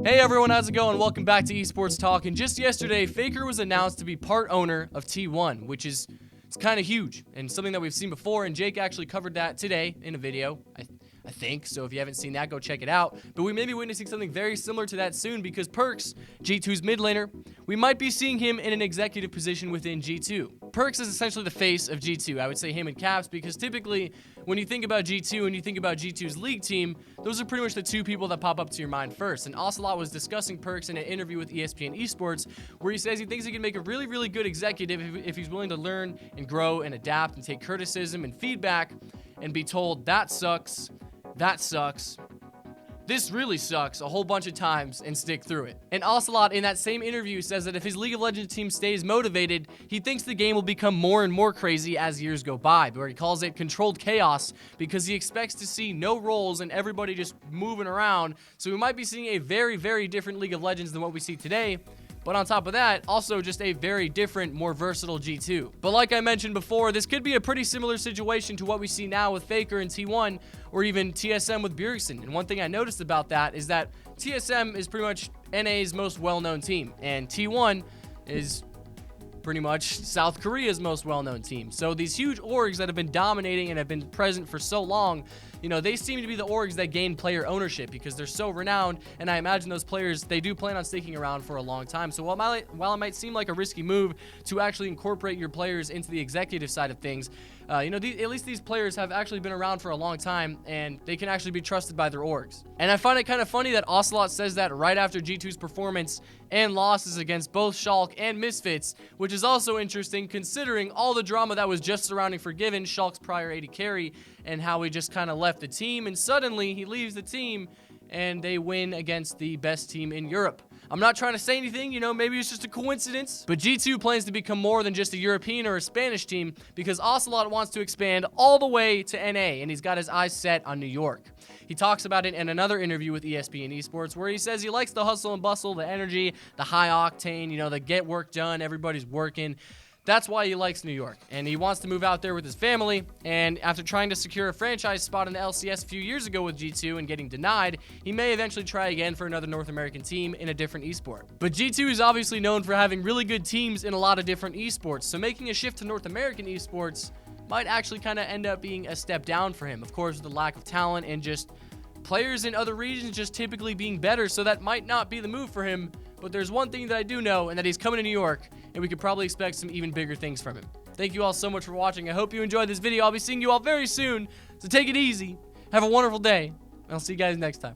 Hey everyone, how's it going? Welcome back to Esports Talk. And just yesterday, Faker was announced to be part owner of T1, which is kind of huge and something that we've seen before. And Jake actually covered that today in a video, I think. So if you haven't seen that, go check it out. But we may be witnessing something very similar to that soon because Perkz, G2's mid laner, we might be seeing him in an executive position within G2. Perkz is essentially the face of G2. I would say him in caps because typically when you think about G2 and you think about G2's league team, those are pretty much the two people that pop up to your mind first. And Ocelote was discussing Perkz in an interview with ESPN Esports where he says he thinks he can make a really, really good executive if he's willing to learn and grow and adapt and take criticism and feedback and be told that sucks, this really sucks a whole bunch of times and stick through it. And Ocelote in that same interview says that if his League of Legends team stays motivated, he thinks the game will become more and more crazy as years go by, where he calls it controlled chaos because he expects to see no roles and everybody just moving around. So we might be seeing a very, very different League of Legends than what we see today. But on top of that, also just a very different, more versatile G2. But like I mentioned before, this could be a pretty similar situation to what we see now with Faker and T1, or even TSM with Perkz. And one thing I noticed about that is that TSM is pretty much NA's most well-known team, and T1 is pretty much South Korea's most well-known team. So these huge orgs that have been dominating and have been present for so long, you know, they seem to be the orgs that gain player ownership because they're so renowned, and I imagine those players, they do plan on sticking around for a long time. So while it might seem like a risky move to actually incorporate your players into the executive side of things, at least these players have actually been around for a long time, and they can actually be trusted by their orgs. And I find it kind of funny that Ocelote says that right after G2's performance and losses against both Schalke and Misfits, which is also interesting considering all the drama that was just surrounding Forgiven, Schalke's prior AD carry, and how he just kind of left the team, and suddenly he leaves the team and they win against the best team in Europe. I'm not trying to say anything, maybe it's just a coincidence, but G2 plans to become more than just a European or a Spanish team because Ocelote wants to expand all the way to NA, and he's got his eyes set on New York. He talks about it in another interview with ESPN Esports where he says he likes the hustle and bustle, the energy, the high octane, the get work done, everybody's working. That's why he likes New York, and he wants to move out there with his family, and after trying to secure a franchise spot in the LCS a few years ago with G2 and getting denied, he may eventually try again for another North American team in a different esport. But G2 is obviously known for having really good teams in a lot of different esports, so making a shift to North American esports might actually kind of end up being a step down for him. Of course, with the lack of talent and just players in other regions just typically being better, so that might not be the move for him. But there's one thing that I do know, and that he's coming to New York, and we could probably expect some even bigger things from him. Thank you all so much for watching. I hope you enjoyed this video. I'll be seeing you all very soon, so take it easy. Have a wonderful day, and I'll see you guys next time.